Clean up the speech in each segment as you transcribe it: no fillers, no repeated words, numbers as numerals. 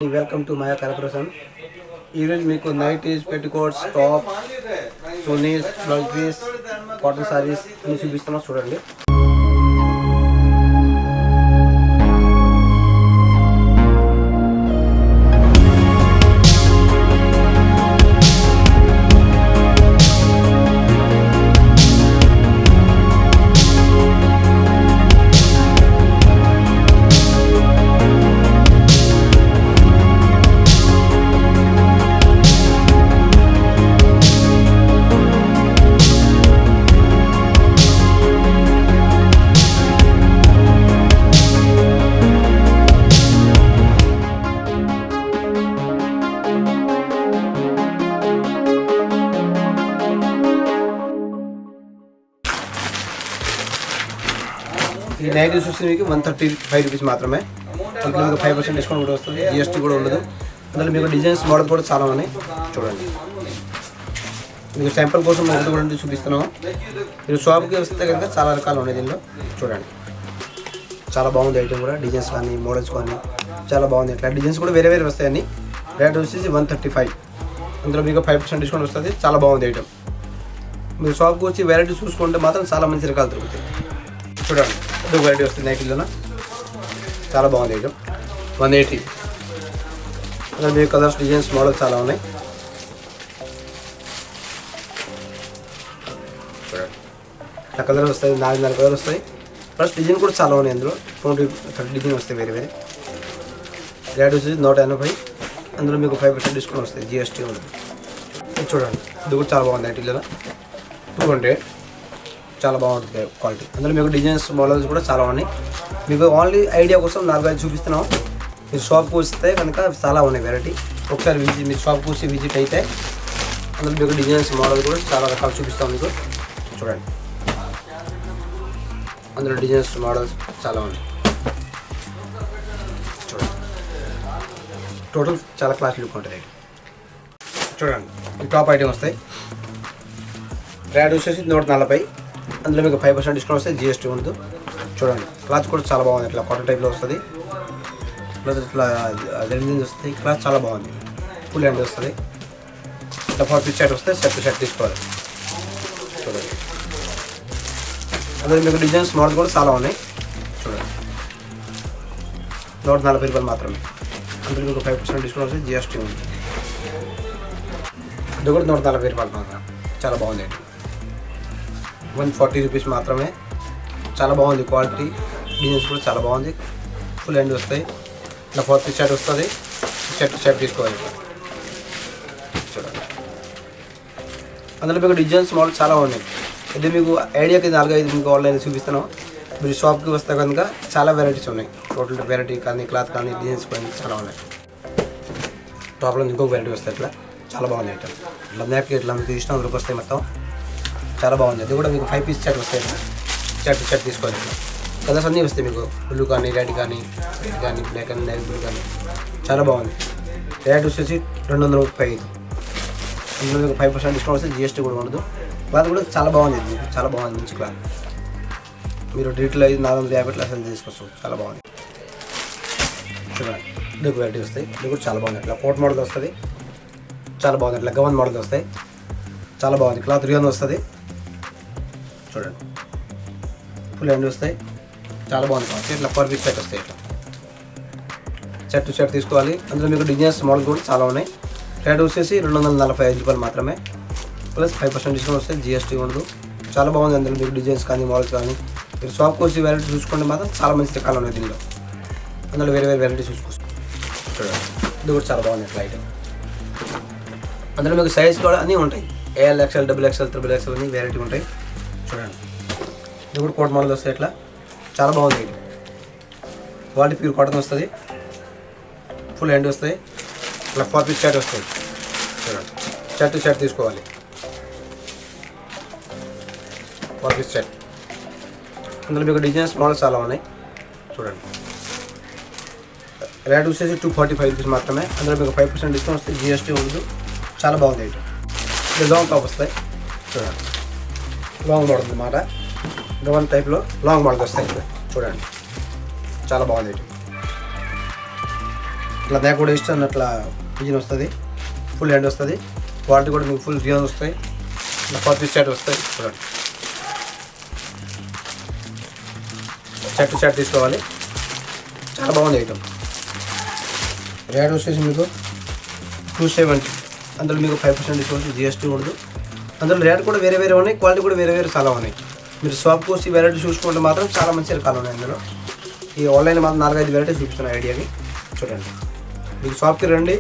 Welcome to Maya Corporation. Even మీకు nighties, petticoats, top, chunnis, blouse piece, cotton saris అన్ని చూపిస్తున్నా చూడండి. ఈ నైటీస్ వస్తే మీకు 135 రూపీస్ మాత్రమే. ఇంట్లో మీకు 5% డిస్కౌంట్ కూడా వస్తుంది, జిఎస్టీ కూడా ఉండదు. అందులో మీకు డిజైన్స్ మోడల్ కూడా చాలా ఉన్నాయి చూడండి. మీకు శాంపుల్ కోసం ఒకటి కూడా చూపిస్తున్నాము. మీరు షాప్కి వస్తే కనుక చాలా రకాలు ఉన్నాయి దీనిలో చూడండి. చాలా బాగుంది ఐటమ్ కూడా, డిజైన్స్ కానీ మోడల్స్ కానీ చాలా బాగుంది. ఇట్లా డిజైన్స్ కూడా వేరే వేరే వస్తాయని. రేట్ వచ్చేసి 135. అందులో మీకు 5% డిస్కౌంట్ వస్తుంది. చాలా బాగుంది ఐటమ్. మీరు షాప్కి వచ్చి వెరైటీ చూసుకుంటే మాత్రం చాలా మంచి రకాలు దొరుకుతాయి చూడండి. ఒక వెరైటీ వస్తుంది నైటీలోన, చాలా బాగుంది ఐటమ్. 180. అందులో మీకు కలర్స్, డిజైన్స్, మోడల్స్ చాలా ఉన్నాయి చూడండి. ఇట్లా కలర్ వస్తాయి, 4 కలర్ వస్తాయి. ప్లస్ డిజైన్ కూడా చాలా ఉన్నాయి. అందులో 20-30 డిజైన్ వస్తాయి వేరే వేరే. రేట్ వచ్చేసి 180. అందులో మీకు 5% డిస్కౌంట్ వస్తుంది, జిఎస్టీ ఉంటుంది. చూడండి, ఇది కూడా చాలా బాగుంది నైటీలో. 200. చాలా బాగుంటుంది క్వాలిటీ. అందులో మీకు డిజైన్స్, మోడల్స్ కూడా చాలా ఉన్నాయి. మీకు ఓన్లీ ఐడియా కోసం 4-5 చూపిస్తున్నాం. మీరు షాప్కి వస్తే కనుక చాలా ఉన్నాయి వెరైటీ. ఒకసారి మీరు షాప్కి వచ్చి విజిట్ అయితే అందులో మీకు డిజైన్స్, మోడల్స్ కూడా చాలా రకాలు చూపిస్తాం మీకు చూడండి. అందులో డిజైన్స్, మోడల్స్ చాలా ఉన్నాయి చూడండి. టోటల్ చాలా క్లాస్ లుక్ ఉంటుంది చూడండి. ఈ టాప్ ఐటమ్ వస్తాయి. రేట్ వచ్చేసి 140. అందులో మీకు 5% డిస్కౌంట్ వస్తే జిఎస్టీ ఉండదు చూడండి. క్లాత్ కూడా చాలా బాగుంది. ఇట్లా కాటన్ టైప్లో వస్తుంది. ప్లస్ ఇట్లా డిజైన్స్ వస్తాయి. క్లాత్ చాలా బాగుంది. ఫుల్ హ్యాండ్ వస్తుంది. ఇట్లా 40 షర్ట్ వస్తే షర్ట్ తీసుకోవాలి చూడండి. అందులో మీకు డిజైన్స్, మోడల్ కూడా చాలా ఉన్నాయి చూడండి. 140 రూపాయలు మాత్రమే. అందులో మీకు 5% డిస్కౌంట్ వస్తే జిఎస్టీ ఉంది. ఇది కూడా 140 రూపాయలు మాత్రం. చాలా బాగుంది. 140 రూపీస్ మాత్రమే. చాలా బాగుంది క్వాలిటీ. డిజైన్స్ కూడా చాలా బాగుంది. ఫుల్ హ్యాండ్ వస్తాయి. ఇట్లా 40 షర్ట్ వస్తుంది. షర్ట్ తీసుకోవాలి చూడండి. అందులో మీకు డిజైన్స్, మోడల్ చాలా ఉన్నాయి. ఇది మీకు ఐడియాకి 4-5 మీకు ఆన్లైన్ చూపిస్తున్నాం. మీరు షాప్కి వస్తే కనుక చాలా వెరైటీస్ ఉన్నాయి. టోటల్ వెరైటీ కానీ, క్లాత్ కానీ, డిజైన్స్ కానీ చాలా ఉన్నాయి. టాప్లో ఇంకొక వెరైటీ వస్తాయి. ఇట్లా చాలా బాగుంది ఐటమ్. ఇట్లా బ్లాక్ ఇట్లా మీకు ఇష్టం వరకు వస్తాయి మొత్తం. చాలా బాగుంది. అది కూడా మీకు 5 పీస్ షర్ట్ వస్తాయి. షర్ట్ తీసుకోవాలి. కలర్స్ అన్నీ వస్తాయి మీకు. బ్లూ కానీ, రెడ్ కానీ, రెడ్ కానీ, బ్లాక్ కానీ, నైట్ బ్లూ కానీ చాలా బాగుంది. రేట్ వచ్చేసి 235. అందులో మీకు 5% డిస్కౌంట్ వస్తే జిఎస్టీ కూడా ఉండదు. క్లాత్ కూడా చాలా బాగుంది. మీకు చాలా బాగుంది, మంచి క్లాత్. మీరు రీటైల్ అయితే 450 ఇట్లా అసలు తీసుకోవచ్చు. చాలా బాగుంది చూడండి. ఇది వెరైటీ వస్తాయి. ఇది కూడా చాలా బాగుంది. ఇట్లా కోట్ మోడల్ వస్తుంది. చాలా బాగుంది. ఇట్లా గవన్ మోడల్ వస్తాయి. చాలా బాగుంది. క్లాత్ రియాన్ వస్తుంది చూడండి. ఫుల్ హ్యాండ్ వస్తాయి. చాలా బాగుంది క్లాత్. ఇట్లా 4 పీస్ షర్ట్ వస్తాయి. ఇట్లా షర్ట్ తీసుకోవాలి. అందులో మీకు డిజైన్స్, మోడల్ కూడా చాలా ఉన్నాయి. రేట్ వచ్చేసి 245 రూపాయలు మాత్రమే. ప్లస్ 5% డిస్కౌంట్ వస్తే జిఎస్టీ ఉండదు. చాలా బాగుంది. అందులో మీకు డిజైన్స్ కానీ, మోడల్స్ కానీ మీరు షాప్కి వచ్చి వెరైటీ చూసుకుంటే మాత్రం చాలా మంచి రకాలు ఉన్నాయి దీనిలో. అందులో వేరే వేరే వెరైటీ చూసుకోవచ్చు చూడండి. ఇది కూడా చాలా బాగుంది ఇట్లా ఐటమ్. అందులో మీకు సైజ్ కూడా అన్నీ ఉంటాయి. AL, XL, XXL, XXL అన్ని వెరైటీ ఉంటాయి చూడండి. ఇది కూడా కోట్ మోడల్ వస్తాయి. ఇట్లా చాలా బాగుంది. క్వాలిటీ ప్యూర్ కాటన్ వస్తుంది. ఫుల్ హ్యాండ్ వస్తాయి. ఇట్లా 4 పీస్ షర్ట్ వస్తాయి చూడండి. షర్ట్ తీసుకోవాలి. 4 పీస్ షర్ట్. అందులో మీకు డిజైన్స్, మోడల్స్ చాలా ఉన్నాయి చూడండి. రేట్ వచ్చేసి 245 రూపీస్ మాత్రమే. అందులో మీకు 5% డిస్కౌంట్ వస్తే జిఎస్టీ ఉండదు. చాలా బాగుంది ఐటమ్. లాంగ్ టాప్ వస్తాయి చూడండి. లాంగ్ మోడల్ అన్నమాట. గవన్ టైప్లో లాంగ్ మోడల్ వస్తాయి చూడండి. చాలా బాగుంది. ఇట్లా బ్యాక్ కూడా ఇష్టం అట్లా డిజైన్ వస్తుంది, ఫుల్ హ్యాండ్ వస్తుంది. క్వాలిటీ కూడా మీకు ఫుల్ రియాన్ వస్తాయి. ఇట్లా 4 పీస్ సెట్ వస్తాయి. చూడండి, సెట్ టు సెట్ తీసుకోవాలి. చాలా బాగుంది ఐటమ్. రేట్ వచ్చేసి మీకు 270. అందులో మీకు 5% డిస్కౌంట్, GST ఉండదు. అందులో రేట్ కూడా వేరే వేరే ఉన్నాయి, క్వాలిటీ కూడా వేరే వేరే చాలా ఉన్నాయి. మీరు షాప్కి వచ్చి వెరైటీ చూసుకుంటే మాత్రం చాలా మంచి రకాలు ఉన్నాయి అందులో. ఈ ఆన్లైన్ మాత్రం 4-5 వెరైటీస్ చూపిస్తున్నాయి ఐడియాకి. చూడండి, మీకు షాప్కి రండి,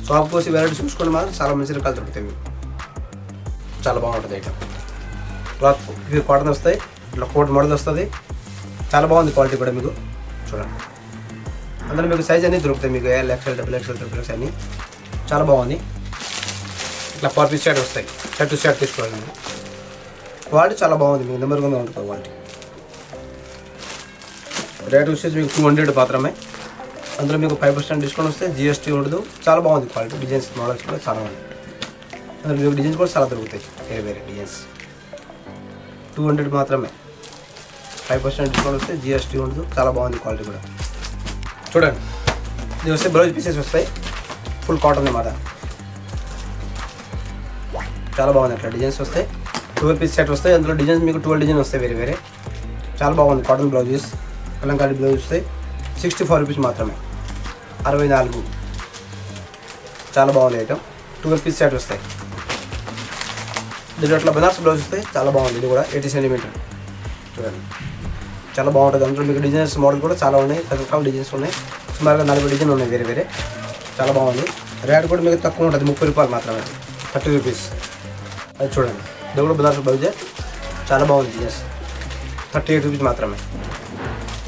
షాప్కి వచ్చి వెరైటీ చూసుకుంటే మాత్రం చాలా మంచి రకాలు దొరుకుతాయి మీకు. చాలా బాగుంటుంది ఐటమ్. క్లాత్ ఇవి కాటన్ వస్తాయి, ఇట్లా కోట్ మోడల్ వస్తుంది. చాలా బాగుంది క్వాలిటీ కూడా మీకు. చూడండి, అందులో మీకు సైజ్ అన్నీ దొరుకుతాయి మీకు, XL, XXL, XXL అన్నీ. చాలా బాగుంది. ఇట్లా 4 పీస్ సెట్ వస్తాయి, సెట్ టు సెట్ తీసుకోవాలి మీరు. క్వాలిటీ చాలా బాగుంది మీకు, నెంబర్ 1గా ఉంటుంది క్వాలిటీ. రేట్ వచ్చేసి మీకు 200 మాత్రమే. అందులో మీకు 5% డిస్కౌంట్ వస్తే, GST ఉండదు. చాలా బాగుంది క్వాలిటీ. డిజైన్స్ మోడల్స్ కూడా చాలా బాగుంది. అందులో మీకు డిజైన్స్ కూడా చాలా దొరుకుతాయి, వేరే వేరే డిజైన్స్. 200 మాత్రమే, 5% డిస్కౌంట్ వస్తే, GST ఉండదు. చాలా బాగుంది క్వాలిటీ కూడా. చూడండి, ఇది వస్తే బ్లౌజ్ పీసెస్ వస్తాయి, ఫుల్ కాటన్ అన్నమాట. చాలా బాగుంది. అట్లా డిజైన్స్ వస్తాయి, 12 పీస్ సెట్ వస్తాయి. అందులో డిజైన్స్ మీకు 12 డిజైన్ వస్తాయి వేరే వేరే. చాలా బాగుంది కాటన్ బ్లౌజెస్, కలంకారీ బ్లౌజ్ వస్తాయి. 64 రూపీస్ మాత్రమే, 64. చాలా బాగుంది ఐటమ్. 12 పీస్ సెట్ వస్తాయి. దీంట్లో అట్లా బనారస్ బ్లౌజ్ వస్తాయి. చాలా బాగుంది. ఇది కూడా 80 సెంటీమీటర్. చూడండి, చాలా బాగుంటుంది. అందులో మీకు డిజైన్స్ మోడల్ కూడా చాలా ఉన్నాయి, రకరకాల డిజైన్స్ ఉన్నాయి. సుమారుగా 40 డిజైన్ ఉన్నాయి వేరే వేరే. చాలా బాగుంది. రేట్ కూడా మీకు తక్కువ ఉంటుంది, 30 రూపాయలు మాత్రమే, 30 రూపీస్. అది చూడండి, ఇది కూడా బనారస్ బ్లౌజే. చాలా బాగుంది డిజైన్స్, 38 రూపీస్ మాత్రమే.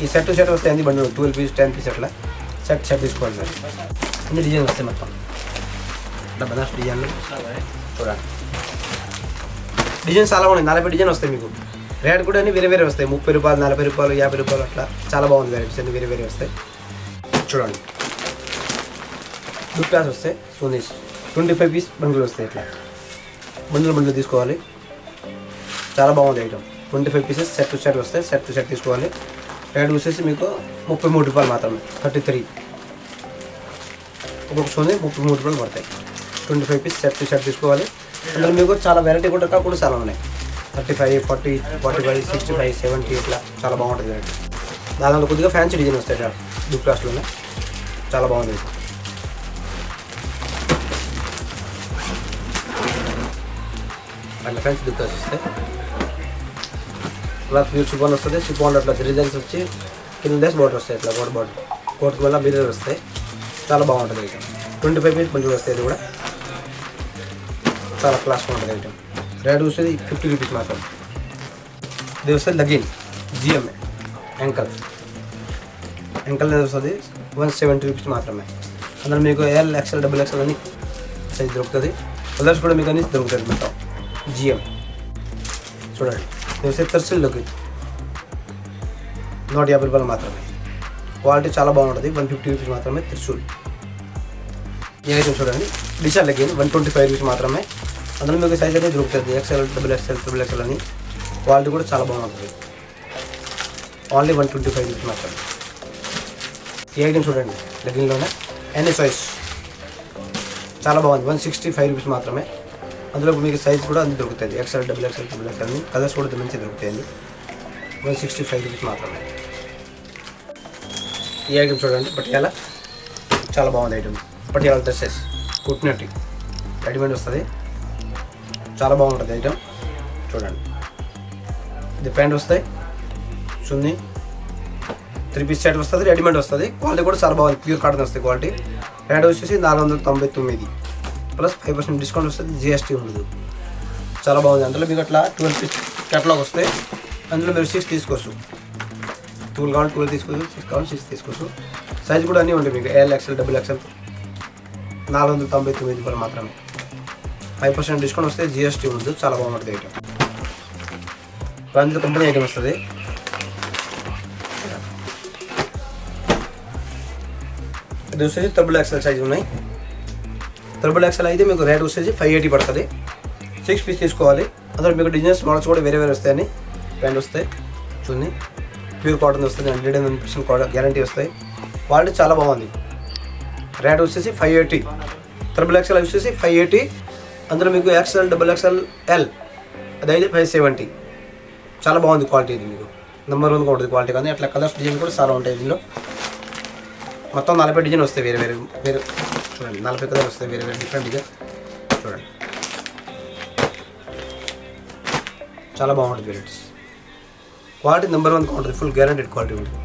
ఈ సెట్ టు సెట్ వస్తాయి, అన్ని బండి 12 పీస్ 10 పీస్ అట్లా సెట్ తీసుకోవాలి సార్. అన్ని డిజైన్ వస్తాయి మొత్తం. ఇట్లా బనారస్ డిజైన్లు చూడండి, డిజైన్స్ చాలా ఉన్నాయి. 40 డిజైన్ వస్తాయి మీకు. రేట్ కూడా అన్ని వేరే వేరే వస్తాయి, 30 రూపాయలు, 40 రూపాయలు, 50 రూపాయలు అట్లా. చాలా బాగుంది. వెరైటీస్ అన్ని వేరే వేరే వస్తాయి. చూడండి, 2 క్లాస్ వస్తాయి. సోనీస్ 25 పీస్ బండ్లు వస్తాయి. ఇట్లా బండ్లు తీసుకోవాలి. చాలా బాగుంది item. 25 pieces set to set వస్తాయి, సెట్ టు సెట్ తీసుకోవాలి. రేట్ వచ్చేసి మీకు 33 రూపాయలు మాత్రమే, 33. ఒక్కొక్క సోనీ 33 రూపాయలు పడతాయి. 25 పీస్ సెట్ టు సెట్ తీసుకోవాలి. అందులో మీకు చాలా వెరైటీ కూడా చాలా ఉన్నాయి. 35, 40, 45, 65, 70 ఇట్లా చాలా బాగుంటుంది వెరైటీ. దానిలో కొద్దిగా ఫ్యాన్సీ డిజైన్ వస్తాయి సార్, 2 క్లాస్లోనే. చాలా బాగుంది. అట్లా ఫ్యాన్సీ 2 క్లాస్ వస్తాయి. క్లాత్ ప్యూర్ షిఫాన్ వస్తుంది. షిఫాన్ అట్లా డిజైన్స్ వచ్చి కింద డేస్ బార్డర్ వస్తాయి. ఇట్లా కోట్ వల్ల బీరర్ వస్తాయి. చాలా బాగుంటుంది ఐటమ్. 25 పీస్ మంచిగా వస్తాయి. ఇది కూడా చాలా క్లాస్గా ఉంటుంది ఐటమ్. రేట్ వస్తుంది 50 రూపీస్ మాత్రం. ఇది వస్తుంది లగిన్ GMA యాంకల్ వస్తుంది 170 రూపీస్ మాత్రమే. అందులో మీకు L, XL, XXL అని సైజ్ దొరుకుతుంది. కలర్స్ కూడా మీకు అన్ని దొరుకుతుంది మొత్తం. GM చూడండి, ఇది వస్తే తర్సిల్ లగిన్ 150 రూపాయలు మాత్రమే. క్వాలిటీ చాలా బాగుంటుంది. 150 రూపీస్ మాత్రమే త్రిశూల్. ఈ ఐటమ్ చూడండి, డిషా లగిన్ 125 రూపీస్ మాత్రమే. అందులో మీకు సైజ్ అనేది దొరుకుతుంది, XL, XXL, XXL అని. క్వాలిటీ కూడా చాలా బాగుంటుంది. ఓన్లీ 125 రూపీస్ మాత్రమే. ఈ ఐటమ్ చూడండి, లెగ్గింగ్లోనే ఎనీ సైజ్ చాలా బాగుంది. 165 రూపీస్ మాత్రమే. అందులో మీకు సైజ్ కూడా అన్ని దొరుకుతుంది, XL, XXL, XXL అని. కలర్స్ కూడా మంచిగా దొరుకుతాయండి. 165 రూపీస్ మాత్రమే. ఈ ఐటమ్ చూడండి, పటియాల చాలా బాగుంది ఐటమ్. పటియాల డ్రెస్సెస్ కుట్టినట్టు రెడీమేడ్ వస్తుంది. చాలా బాగుంటుంది ఐటమ్. చూడండి, ఇది ప్యాంట్ వస్తాయి, చున్నీ 3 పీస్ సెట్ వస్తుంది, రెడీమేడ్ వస్తుంది. క్వాలిటీ కూడా చాలా బాగుంది, ప్యూర్ కాటన్ వస్తుంది క్వాలిటీ. రేట్ వచ్చేసి 499 ప్లస్ 5% డిస్కౌంట్ వస్తుంది, GST ఉండదు. చాలా బాగుంది. అందులో మీకు అట్లా 12 పీస్ కేటలాగ్ వస్తాయి. అందులో మీరు 6 తీసుకోవచ్చు. 12 కావాలి 12 తీసుకోవచ్చు, 6 కావాలి 6 తీసుకోవచ్చు. సైజ్ కూడా అన్నీ ఉంటాయి మీకు, L, XL, XXL. 499 రూపాయలు మాత్రమే. 5% డిస్కౌంట్ వస్తే, GST ఉండదు. చాలా బాగుంటుంది ఐటమ్. అందులో కంపెనీ ఐటమ్ వస్తుంది. ఇది వచ్చేసి XXL సైజ్ ఉన్నాయి. XXL అయితే మీకు రేట్ వచ్చేసి 580 పడుతుంది. 6 పీస్ తీసుకోవాలి. అందులో మీకు డిజైన్స్ మోడల్స్ కూడా వేరే వేరే వస్తాయని. ప్యాంట్ వస్తాయి, చూడండి, ప్యూర్ కాటన్ వస్తుంది, 100% గ్యారంటీ వస్తాయి. క్వాలిటీ చాలా బాగుంది. రేట్ వచ్చేసి 580. ట్రిపుల్ ఎక్స్ఎల్ వచ్చేసి 580. అందులో మీకు XL, XXL, L అదైతే 570. చాలా బాగుంది క్వాలిటీ. ఇది మీకు నెంబర్ 1 ఉంటుంది క్వాలిటీ. కానీ అట్లా కలర్స్ డిజైన్ కూడా చాలా ఉంటాయి దీనిలో. మొత్తం 40 డిజైన్ వస్తాయి వేరే చూడండి. 40 కలర్ వస్తాయి వేరే డిఫరెంట్ డిజైన్ చూడండి. చాలా బాగుంటుంది వెరైటీస్. క్వాలిటీ నెంబర్ 1 ఉంటుంది. ఫుల్ గ్యారంటెడ్ క్వాలిటీ ఉంటుంది.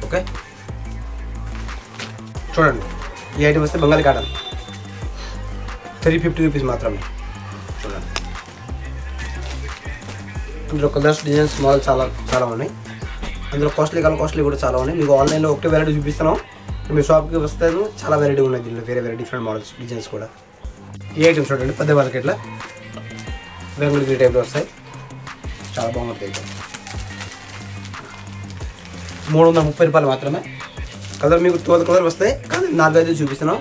ఓకే చూడండి. ఈ ఐటమ్ వస్తే బెంగాలీ కాటన్ 350 రూపీస్ మాత్రమే. చూడండి. అందులో కలర్స్ డిజైన్స్ మోడల్ చాలా ఉన్నాయి. అందులో కాస్ట్లీ కూడా చాలా ఉన్నాయి. మీకు ఆన్లైన్లో ఒకటే వెరైటీ చూపిస్తున్నాం. మీ షాప్కి వస్తే చాలా వెరైటీ ఉన్నాయి దీనిలో. వేరే డిఫరెంట్ మోడల్స్ డిజైన్స్ కూడా. ఈ ఐటమ్స్ చూడండి. పెద్ద వాళ్ళకి ఇట్లా బెంగళూరు టైప్లో వస్తాయి. చాలా బాగుంటుంది ఐటమ్. 330 రూపాయలు మాత్రమే. కలర్ మీకు 12 కలర్ వస్తాయి. కానీ 4-5 చూపిస్తున్నాం.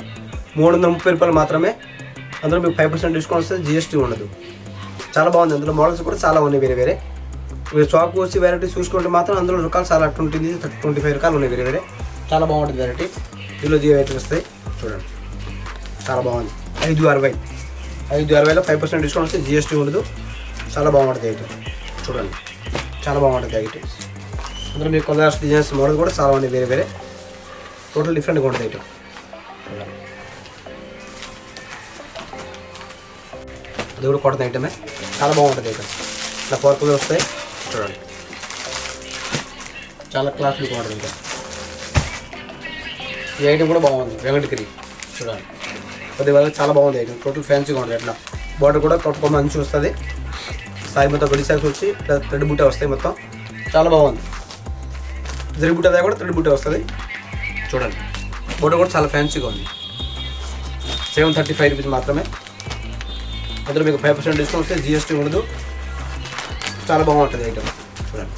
330 రూపాయలు మాత్రమే. అందులో మీకు 5% డిస్కౌంట్ వస్తే GST ఉండదు. చాలా బాగుంది. అందులో మోడల్స్ కూడా చాలా ఉన్నాయి వేరే. మీరు షాప్కి వచ్చి వెరైటీ చూసుకుంటే మాత్రం అందులో రకాలు చాలా 20-25 రకాలు ఉన్నాయి వేరే. చాలా బాగుంటుంది వెరైటీ. ఇందులో వెరైటీ వస్తాయి చూడండి. చాలా బాగుంది. 560లో 5% డిస్కౌంట్ వస్తే GST ఉండదు. చాలా బాగుంటుంది ఐటమ్ చూడండి. చాలా బాగుంటుంది ఐటమ్. అందులో మీకు కలర్స్ డిజైన్స్ మోడల్ కూడా చాలా ఉన్నాయి వేరే. టోటల్ డిఫరెంట్గా ఉంటుంది ఐటమ్. అది కూడా కాటన్ ఐటమే. చాలా బాగుంటుంది ఐటమ్. ఇట్లా పర్పుల్ వస్తాయి చూడండి. చాలా క్లాస్లీ ఉంటుంది ఇంకా. ఈ ఐటమ్ కూడా బాగుంది. వెంకటగిరి చూడండి. కొద్దిగా చాలా బాగుంది ఐటమ్. టోటల్ ఫ్యాన్సీగా ఉంటుంది. అట్లా బార్డర్ కూడా కొట్టుకోమని మంచి వస్తుంది. సాయి మొత్తం గడి సాక్స్ వచ్చి థ్రెడ్ బూటే వస్తాయి మొత్తం. చాలా బాగుంది. జరి బూట కూడా థ్రెడ్ బూటే వస్తుంది చూడండి. బోర్డర్ కూడా చాలా ఫ్యాన్సీగా ఉంది. 735 రూపీస్ మాత్రమే. అందులో మీకు 5% డిస్కౌంట్ వస్తే GST ఉండదు. చాలా బాగుంటుంది ఐటమ్ చూడండి.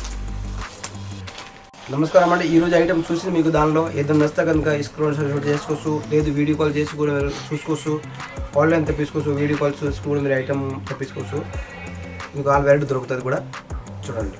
నమస్కారం అండి. ఈరోజు ఐటమ్ చూసి మీకు దానిలో ఏదైనా నచ్చితే కనుక స్క్రోల్ షాట్ చేసుకోవచ్చు. లేదు వీడియో కాల్ చేసి కూడా చూసుకోవచ్చు. ఆన్లైన్ తెప్పించుకోవచ్చు. వీడియో కాల్ చూసి కూడా మీరు ఐటమ్ తెప్పించుకోవచ్చు. మీకు ఆల్ వెరైటీ దొరుకుతుంది కూడా చూడండి.